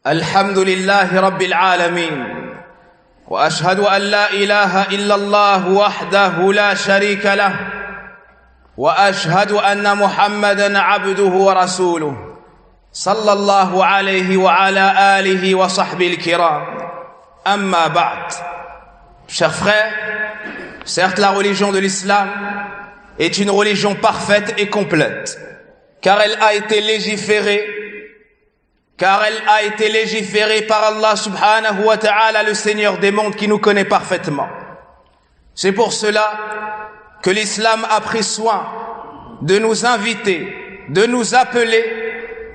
الحمد لله رب العالمين وأشهد أن لا إله إلا الله وحده لا شريك له وأشهد أن محمدًا عبده ورسوله صلى الله عليه وعلى آله وصحبه الكرام أما بعد. Chers frères, certes la religion de l'islam est une religion parfaite et complète car elle a été légiférée par Allah subhanahu wa ta'ala, le Seigneur des mondes qui nous connaît parfaitement. C'est pour cela que l'islam a pris soin de nous inviter, de nous appeler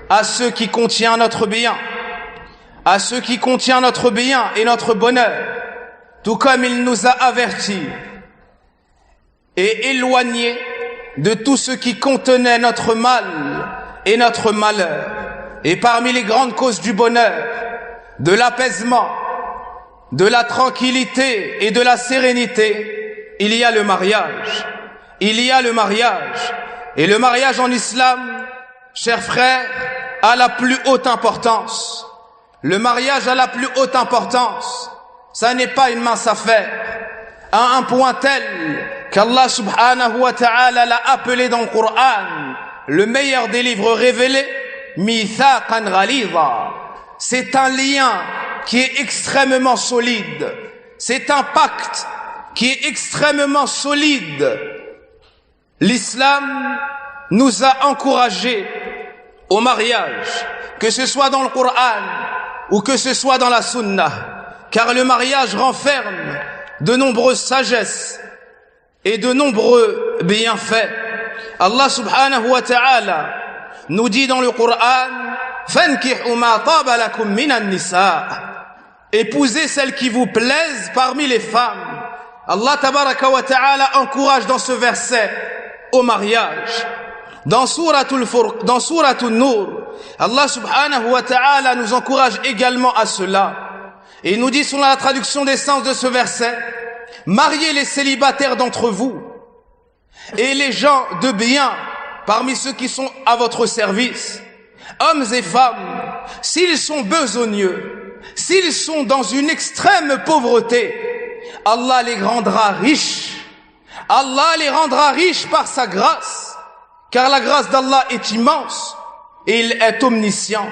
à ce qui contient notre bien, à ce qui contient notre bien et notre bonheur, tout comme il nous a avertis et éloignés de tout ce qui contenait notre mal et notre malheur. Et parmi les grandes causes du bonheur, de l'apaisement, de la tranquillité et de la sérénité, il y a le mariage. Il y a le mariage. Et le mariage en islam, chers frères, a la plus haute importance. Le mariage a la plus haute importance. Ça n'est pas une mince affaire. À un point tel qu'Allah subhanahu wa ta'ala l'a appelé dans le Coran, le meilleur des livres révélés, Mithaqan ghalidha. C'est un lien qui est extrêmement solide. C'est un pacte qui est extrêmement solide. L'islam nous a encouragés au mariage, que ce soit dans le Coran ou que ce soit dans la Sunna, car le mariage renferme de nombreuses sagesses et de nombreux bienfaits. Allah subhanahu wa ta'ala nous dit dans le Coran, fankihu ma taba lakum minan nisa, épousez celles qui vous plaisent parmi les femmes. Allah tabaraka wa ta'ala encourage dans ce verset au mariage. Dans Suratul Nur, Allah subhanahu wa ta'ala nous encourage également à cela. Et il nous dit selon la traduction des sens de ce verset, mariez les célibataires d'entre vous et les gens de bien parmi ceux qui sont à votre service, hommes et femmes, s'ils sont besogneux, s'ils sont dans une extrême pauvreté, Allah les rendra riches. Allah les rendra riches par sa grâce, car la grâce d'Allah est immense et il est omniscient.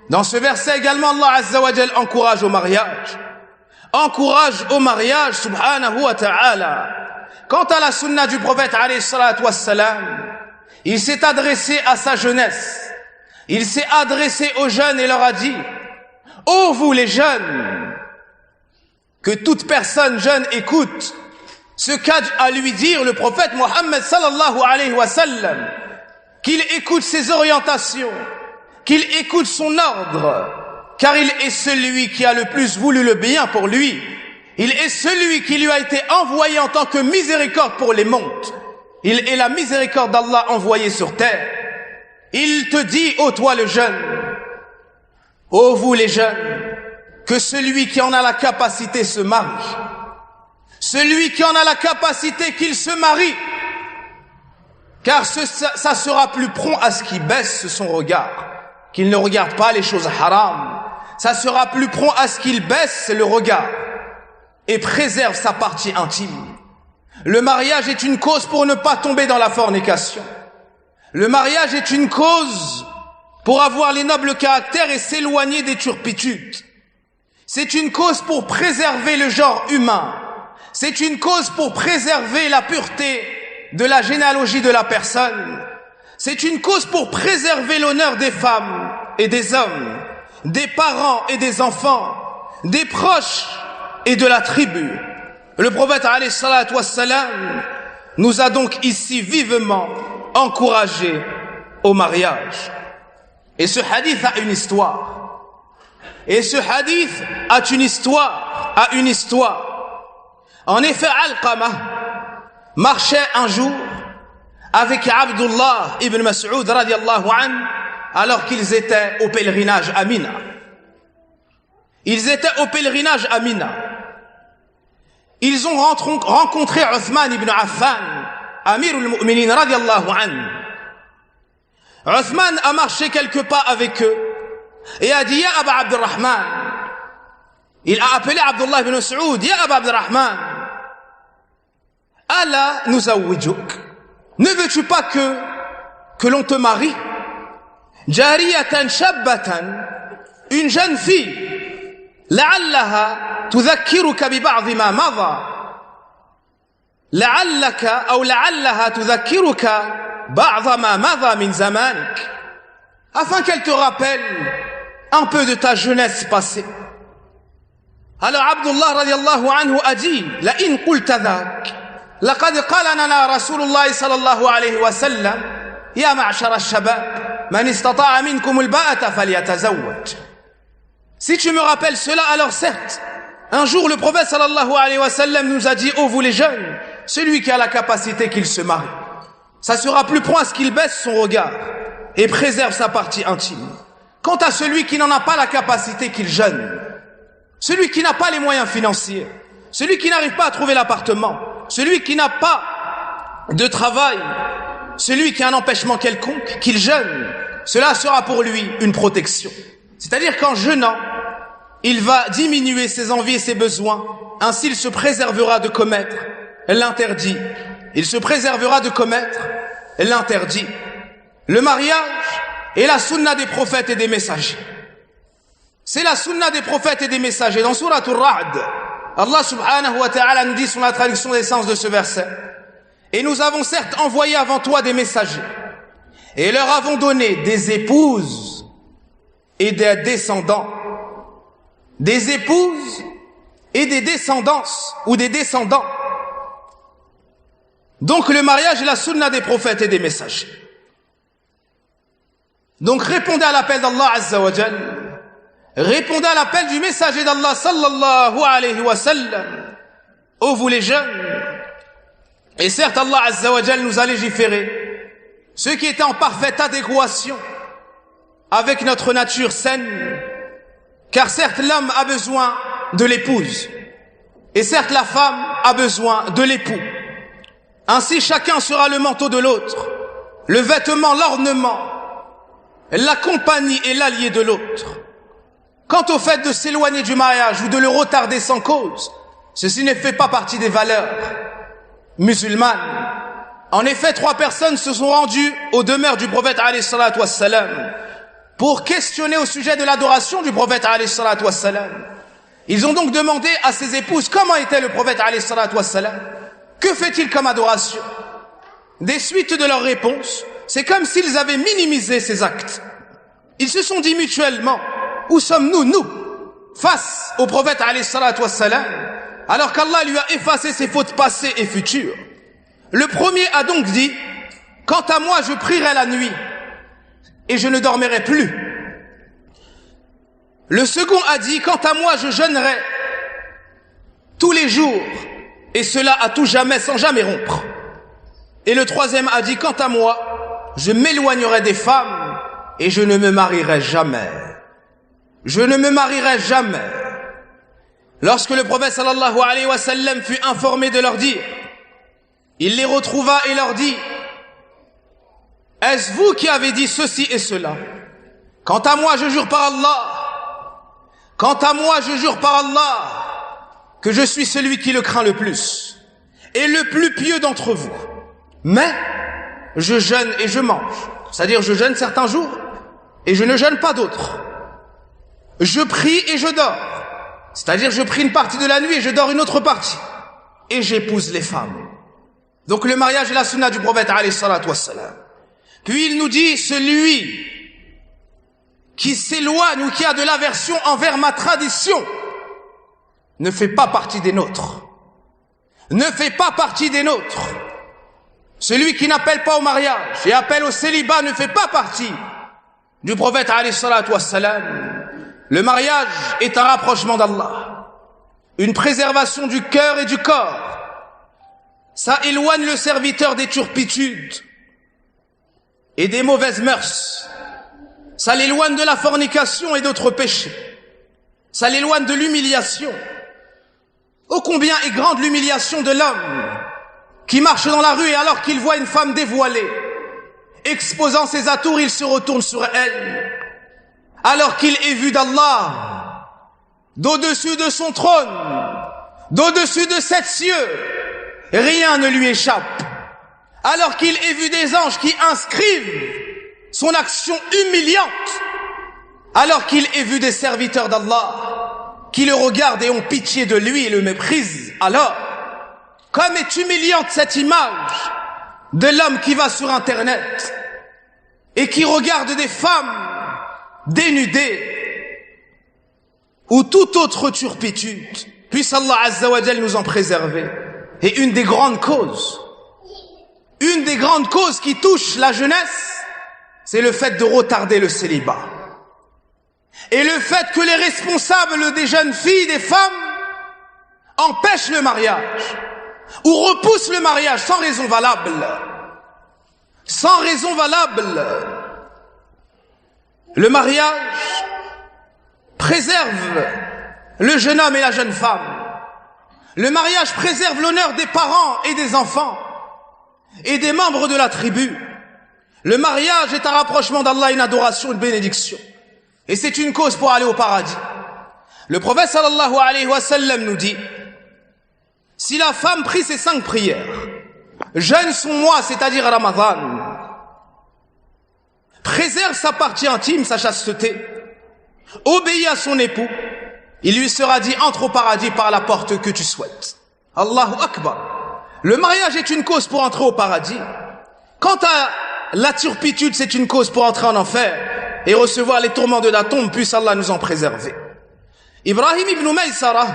Dans ce verset également, Allah Azza wa Jal encourage au mariage. Encourage au mariage, subhanahu wa ta'ala. Quant à la sunna du prophète, alayhi salatu wassalam, il s'est adressé à sa jeunesse. Il s'est adressé aux jeunes et leur a dit, ô vous les jeunes, que toute personne jeune écoute ce qu'a à lui dire le prophète Mohammed sallallahu alayhi wa sallam, qu'il écoute ses orientations, qu'il écoute son ordre, car il est celui qui a le plus voulu le bien pour lui. Il est celui qui lui a été envoyé en tant que miséricorde pour les mondes. Il est la miséricorde d'Allah envoyée sur terre. Il te dit, ô toi le jeune, ô vous les jeunes, que celui qui en a la capacité se marie. Celui qui en a la capacité qu'il se marie. Car ça sera plus prompt à ce qu'il baisse son regard, qu'il ne regarde pas les choses haram. Ça sera plus prompt à ce qu'il baisse le regard et préserve sa partie intime. Le mariage est une cause pour ne pas tomber dans la fornication. Le mariage est une cause pour avoir les nobles caractères et s'éloigner des turpitudes. C'est une cause pour préserver le genre humain. C'est une cause pour préserver la pureté de la généalogie de la personne. C'est une cause pour préserver l'honneur des femmes et des hommes, des parents et des enfants, des proches et de la tribu. Le prophète alayhi salatu wassalam nous a donc ici vivement encouragés au mariage. Et ce hadith a une histoire. Et ce hadith a une histoire. En effet, Alqamah marchait un jour avec Abdullah ibn Mas'ud radiallahu anhu alors qu'ils étaient au pèlerinage à Mina. Ils étaient au pèlerinage à Mina. Ils ont rencontré Uthman ibn Affan, Amirul Mu'minin radiallahu anhu. Uthman a marché quelques pas avec eux et a dit « Ya Aba Abdurrahman ». Il a appelé Abdullah ibn Mas'ud « Ya Aba Abdurrahman ». Ala nuzawwijuk. Ne veux-tu pas que l'on te marie? Jariyatan shabbatan, une jeune fille. La'allaha tudhakkiruka bi ba'd ma madha. La'allaka ou la'allaha tudhakkiruka ba'd ma madha min zamanik. Afin qu'elle te rappelle un peu de ta jeunesse passée. Alors Abdullah radiyallahu anhu a dit la in qulta dhak laqad qala lana Rasulullah sallallahu alayhi wa sallam ya ma'shar ash-shabab man istata'a minkum al-ba'ata falyatazawwaj. Si tu me rappelles cela, alors certes, un jour le prophète sallallahu alayhi wa sallam nous a dit ô vous les jeunes, celui qui a la capacité qu'il se marie. Ça sera plus prompt à ce qu'il baisse son regard et préserve sa partie intime. Quant à celui qui n'en a pas la capacité, qu'il jeûne. Celui qui n'a pas les moyens financiers, celui qui n'arrive pas à trouver l'appartement, celui qui n'a pas de travail, celui qui a un empêchement quelconque, qu'il jeûne. Cela sera pour lui une protection. C'est-à-dire qu'en jeûnant, il va diminuer ses envies et ses besoins. Ainsi, il se préservera de commettre l'interdit. Il se préservera de commettre l'interdit. Le mariage est la sunna des prophètes et des messagers. C'est la sunna des prophètes et des messagers. Dans Surat Ar-Ra'd, Allah subhanahu wa ta'ala nous dit sur la traduction des sens de ce verset: et nous avons certes envoyé avant toi des messagers, et leur avons donné des épouses et des descendants. Des épouses et des descendances, ou des descendants. Donc le mariage est la sunna des prophètes et des messagers. Donc répondez à l'appel d'Allah Azza wa Jal. Répondez à l'appel du messager d'Allah sallallahu alayhi wa sallam. Ô vous les jeunes. Et certes Allah Azza wa Jal nous a légiféré ce qui était en parfaite adéquation avec notre nature saine. Car certes l'homme a besoin de l'épouse. Et certes la femme a besoin de l'époux. Ainsi chacun sera le manteau de l'autre, le vêtement, l'ornement, la compagnie et l'allié de l'autre. Quant au fait de s'éloigner du mariage ou de le retarder sans cause, ceci ne fait pas partie des valeurs musulmanes. En effet, 3 personnes se sont rendues aux demeures du prophète alayhi salatu wassalam pour questionner au sujet de l'adoration du prophète alayhi salatu wassalam. Ils ont donc demandé à ses épouses comment était le prophète alayhi salatu wassalam. Que fait-il comme adoration? Des suites de leurs réponses, c'est comme s'ils avaient minimisé ces actes. Ils se sont dit mutuellement: où sommes-nous, nous, face au prophète alayhi salatu wassalam, alors qu'Allah lui a effacé ses fautes passées et futures? Le premier a donc dit: quant à moi, je prierai la nuit et je ne dormirai plus. Le second a dit: quant à moi, je jeûnerai tous les jours, et cela à tout jamais, sans jamais rompre. Et le troisième a dit: quant à moi, je m'éloignerai des femmes et je ne me marierai jamais. Je ne me marierai jamais. Lorsque le prophète sallallahu alayhi wa sallam fut informé de leur dire, il les retrouva et leur dit: est-ce vous qui avez dit ceci et cela? Quant à moi, je jure par Allah. Quant à moi, je jure par Allah que je suis celui qui le craint le plus et le plus pieux d'entre vous. Mais je jeûne et je mange. C'est-à-dire je jeûne certains jours et je ne jeûne pas d'autres. Je prie et je dors. C'est-à-dire je prie une partie de la nuit et je dors une autre partie. Et j'épouse les femmes. Donc le mariage est la sunna du prophète alayhi salatu wassalam. Puis il nous dit: celui qui s'éloigne ou qui a de l'aversion envers ma tradition ne fait pas partie des nôtres. Ne fait pas partie des nôtres. Celui qui n'appelle pas au mariage et appelle au célibat ne fait pas partie du prophète alayhi salatu wassalam. Le mariage est un rapprochement d'Allah, une préservation du cœur et du corps. Ça éloigne le serviteur des turpitudes et des mauvaises mœurs. Ça l'éloigne de la fornication et d'autres péchés. Ça l'éloigne de l'humiliation. Ô combien est grande l'humiliation de l'homme qui marche dans la rue et alors qu'il voit une femme dévoilée, exposant ses atours, il se retourne sur elle. alors qu'il est vu d'Allah, d'au-dessus de son trône, d'au-dessus de sept cieux, rien ne lui échappe, alors qu'il est vu des anges qui inscrivent son action humiliante, alors qu'il est vu des serviteurs d'Allah qui le regardent et ont pitié de lui et le méprisent. Alors, comme est humiliante cette image de l'homme qui va sur Internet et qui regarde des femmes dénudées ou toute autre turpitude, puisse Allah Azza wa Jal nous en préserver. Et une des grandes causes qui touche la jeunesse, c'est le fait de retarder le célibat. Et le fait que les responsables des jeunes filles, des femmes, empêchent le mariage ou repoussent le mariage sans raison valable. Sans raison valable. Le mariage préserve le jeune homme et la jeune femme. Le mariage préserve l'honneur des parents et des enfants et des membres de la tribu. Le mariage est un rapprochement d'Allah, une adoration, une bénédiction. Et c'est une cause pour aller au paradis. Le prophète sallallahu alayhi wa sallam nous dit, si la femme prie ses 5 prières, jeûne son mois, c'est-à-dire Ramadan, préserve sa partie intime, sa chasteté, obéit à son époux, il lui sera dit, entre au paradis par la porte que tu souhaites. Allahu Akbar. Le mariage est une cause pour entrer au paradis. Quant à la turpitude, c'est une cause pour entrer en enfer et recevoir les tourments de la tombe, puisse Allah nous en préserver. Ibrahim ibn Maysara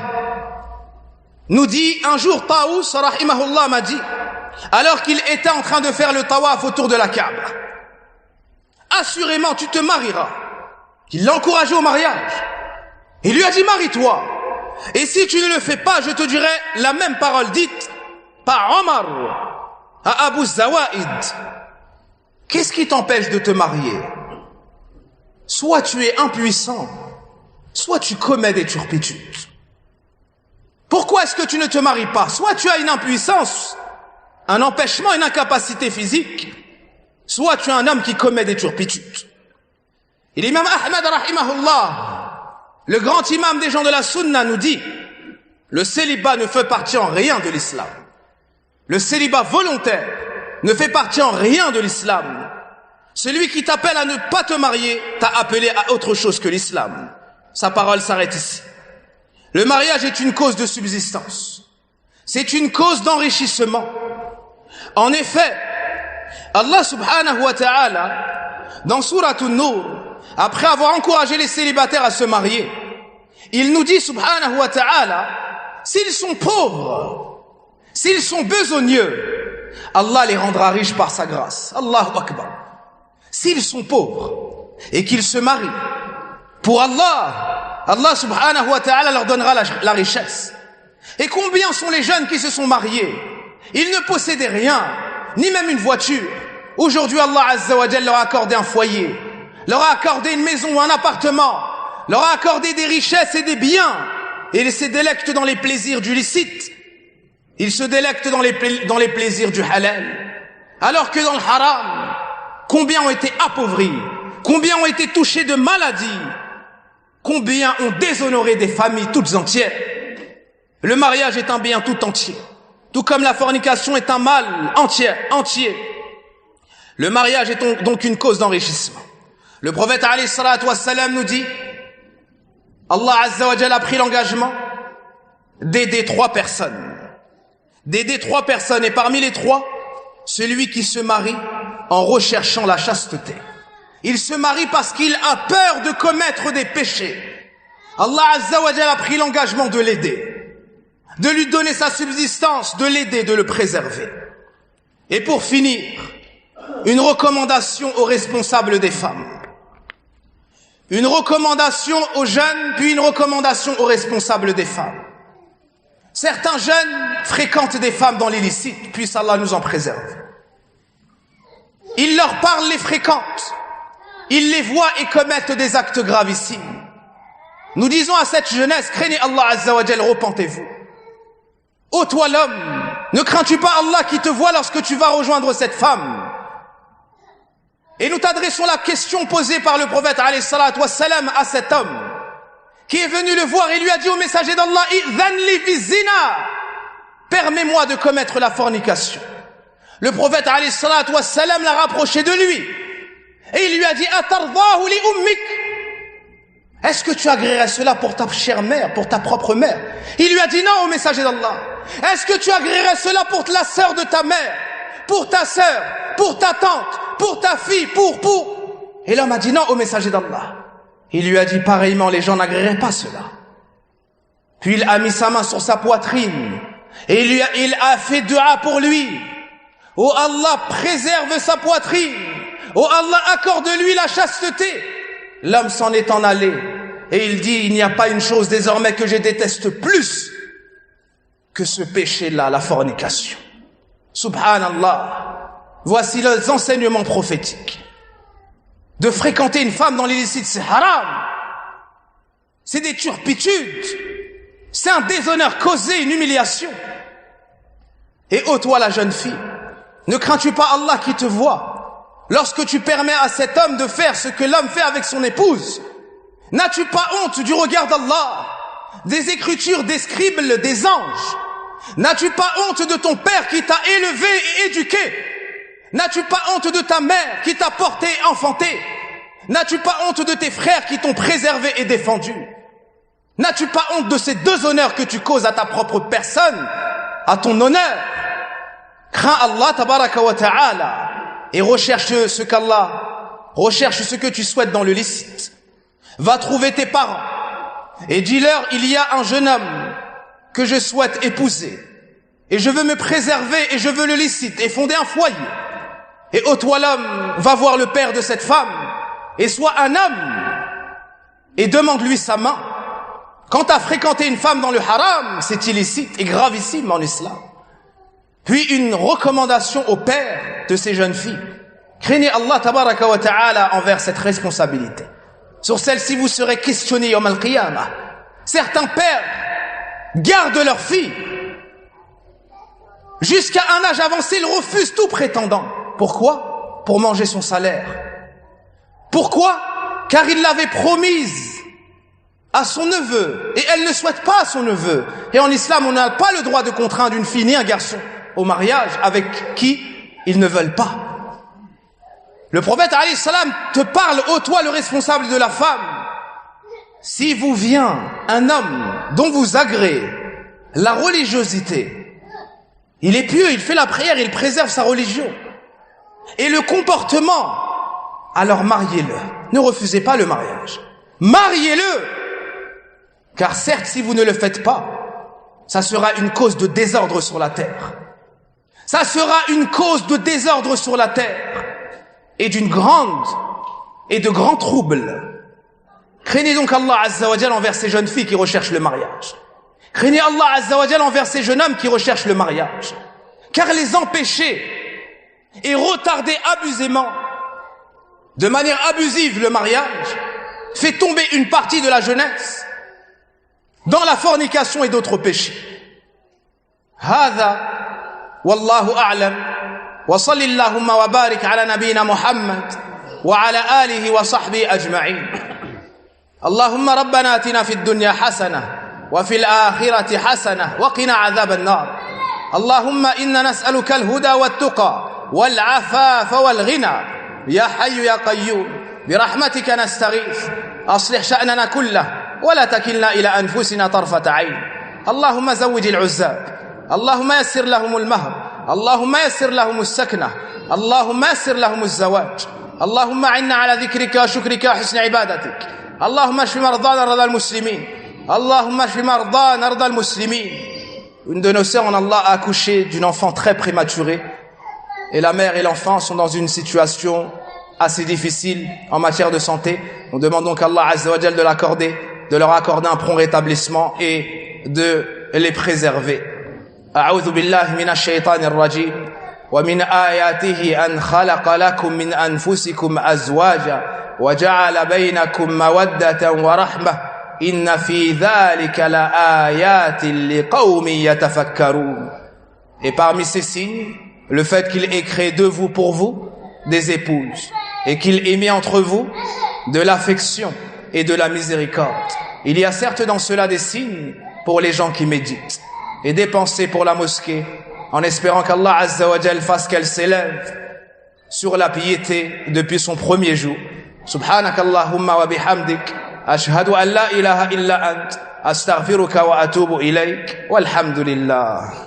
nous dit, un jour Taous, rahimahullah, m'a dit, alors qu'il était en train de faire le tawaf autour de la Kaaba, assurément tu te marieras. Il l'a encouragé au mariage. Il lui a dit, marie-toi. Et si tu ne le fais pas, je te dirai la même parole dite par Omar à Abu Zawaïd. Qu'est-ce qui t'empêche de te marier? Soit tu es impuissant, soit tu commets des turpitudes. Pourquoi est-ce que tu ne te maries pas? Soit tu as une impuissance, un empêchement, une incapacité physique, soit tu es un homme qui commet des turpitudes. Et l'imam Ahmad rahimahullah, le grand imam des gens de la sunna, nous dit, le célibat ne fait partie en rien de l'islam. Le célibat volontaire ne fait partie en rien de l'islam. Celui qui t'appelle à ne pas te marier t'a appelé à autre chose que l'islam. Sa parole s'arrête ici. Le mariage est une cause de subsistance. C'est une cause d'enrichissement. En effet, Allah subhanahu wa ta'ala, dans Surat An-Nur, après avoir encouragé les célibataires à se marier, il nous dit subhanahu wa ta'ala, s'ils sont pauvres, s'ils sont besogneux, Allah les rendra riches par sa grâce. Allahu Akbar. S'ils sont pauvres et qu'ils se marient, pour Allah, Allah subhanahu wa ta'ala leur donnera la richesse. Et combien sont les jeunes qui se sont mariés? Ils ne possédaient rien, ni même une voiture. Aujourd'hui, Allah azza wa jalla leur a accordé un foyer, leur a accordé une maison ou un appartement, leur a accordé des richesses et des biens, et ils se délectent dans les plaisirs du licite. Ils se délectent dans les plaisirs du halal. Alors que dans le haram, combien ont été appauvris, combien ont été touchés de maladies, combien ont déshonoré des familles toutes entières. Le mariage est un bien tout entier, tout comme la fornication est un mal entier. Le mariage est donc une cause d'enrichissement. Le prophète alayhi salatu wassalam nous dit, Allah azza wa jalla a pris l'engagement d'aider 3 personnes. D'aider 3 personnes, et parmi les 3, celui qui se marie en recherchant la chasteté. Il se marie parce qu'il a peur de commettre des péchés. Allah azza wa jalla a pris l'engagement de l'aider, de lui donner sa subsistance, de l'aider, de le préserver. Et pour finir, une recommandation aux responsables des femmes. Une recommandation aux jeunes, puis une recommandation aux responsables des femmes. Certains jeunes fréquentent des femmes dans l'illicite, puisse Allah nous en préserve. Ils leur parlent, les fréquentent. Ils les voient et commettent des actes gravissimes. Nous disons à cette jeunesse, craignez Allah azza wa jalla, repentez-vous. Ô toi l'homme, ne crains-tu pas Allah qui te voit lorsque tu vas rejoindre cette femme? Et nous t'adressons la question posée par le prophète alayhi salatu wassalam à cet homme qui est venu le voir et lui a dit au messager d'Allah, Idhan li fi zina, permets-moi de commettre la fornication. Le prophète alayhi salatu wassalam l'a rapproché de lui et il lui a dit, Atardahu li ummik, est-ce que tu agréerais cela pour ta chère mère, pour ta propre mère? Il lui a dit non au messager d'Allah. Est-ce que tu agréerais cela pour la sœur de ta mère, pour ta sœur, pour ta tante, pour ta fille, pour... Et l'homme a dit non au messager d'Allah. Il lui a dit pareillement, les gens n'agréeraient pas cela. Puis il a mis sa main sur sa poitrine et il a fait dua pour lui. Oh Allah, préserve sa poitrine. Oh Allah, accorde-lui la chasteté. L'homme s'en est en allé et il dit, il n'y a pas une chose désormais que je déteste plus que ce péché-là, la fornication. Subhanallah. Voici les enseignements prophétiques. De fréquenter une femme dans l'illicite, c'est haram. C'est des turpitudes. C'est un déshonneur causé, une humiliation. Et ô toi la jeune fille, ne crains-tu pas Allah qui te voit? Lorsque tu permets à cet homme de faire ce que l'homme fait avec son épouse, n'as-tu pas honte du regard d'Allah, des écritures des scribes, des anges? N'as-tu pas honte de ton père qui t'a élevé et éduqué? N'as-tu pas honte de ta mère qui t'a porté et enfanté? N'as-tu pas honte de tes frères qui t'ont préservé et défendu? N'as-tu pas honte de ces deux honneurs que tu causes à ta propre personne, à ton honneur? Crains Allah tabaraka wa ta'ala et recherche ce qu'Allah, recherche ce que tu souhaites dans le licite. Va trouver tes parents et dis-leur, il y a un jeune homme que je souhaite épouser et je veux me préserver et je veux le licite et fonder un foyer. Et ô toi l'homme, va voir le père de cette femme et sois un homme et demande-lui sa main. Quant à fréquenter une femme dans le haram, c'est illicite et gravissime en islam. Puis une recommandation au père de ces jeunes filles. Craignez Allah tabaraka wa ta'ala envers cette responsabilité. Sur celle-ci, vous serez questionnés yawm al-qiyamah. Certains pères gardent leurs filles. Jusqu'à un âge avancé, ils refusent tout prétendant. Pourquoi? Pour manger son salaire. Pourquoi? Car il l'avait promise à son neveu. Et elle ne souhaite pas à son neveu. Et en islam, on n'a pas le droit de contraindre une fille ni un garçon au mariage avec qui ils ne veulent pas. Le prophète alayhi salam te parle, ô toi le responsable de la femme. Si vous vient un homme dont vous agréez la religiosité, il est pieux, il fait la prière, il préserve sa religion et le comportement, alors mariez-le. Ne refusez pas le mariage. Mariez-le. Car certes, si vous ne le faites pas, ça sera une cause de désordre sur la terre. Ça sera une cause de désordre sur la terre et de grands troubles. Craignez donc Allah Azza wa Jal envers ces jeunes filles qui recherchent le mariage. Craignez Allah Azza wa Jal envers ces jeunes hommes qui recherchent le mariage. Car les empêcher et retarder abusément, de manière abusive le mariage, fait tomber une partie de la jeunesse dans la fornication et d'autres péchés. هذا والله أعلم وصل اللهم وبارك على نبينا محمد وعلى آله وصحبه أجمعين. اللهم ربنا آتنا في الدنيا حسنة وفي الآخرة حسنة وقنا عذاب النار. اللهم إنا نسألك الهدى والتقى والعفاف والغنى يا حي يا قيوم برحمتك نستغيث أصلح شأننا كله ولا تكلنا إلى أنفسنا طرفة عين. اللهم زوج العزاب، اللهم يسر لهم المهر، اللهم يسر لهم السكنة، اللهم يسر لهم الزواج. اللهم أعنا على ذكرك وشكرك وحسن عبادتك. اللهم اشف مرضانا مرضى المسلمين. اللهم اشف مرضانا مرضى المسلمين. Une de nos sœurs en Allah a accouché d'une enfant très prématurée et la mère et l'enfant sont dans une situation assez difficile en matière de santé. Nous demandons qu'Allah Azza wa Jal de l'accorder, de leur accorder un prompt rétablissement et de les préserver. أعوذ بالله من الشيطان الرجيم ومن آياته أن خلق لكم من أنفسكم أزواجا وجعل بينكم مودة ورحمة إن في ذلك لآيات لقوم يتفكرون. Et parmi ces signes, le fait qu'il ait créé de vous pour vous des épouses et qu'il ait mis entre vous de l'affection et de la miséricorde. Il y a certes dans cela des signes pour les gens qui méditent et des pensées pour la mosquée, en espérant qu'Allah Azza wa Jal fasse qu'elle s'élève sur la piété depuis son premier jour. Subhanakallahumma wa bihamdik, ashhadu an la ilaha illa ant, astaghfiruka wa atubu ilayk, walhamdulillah.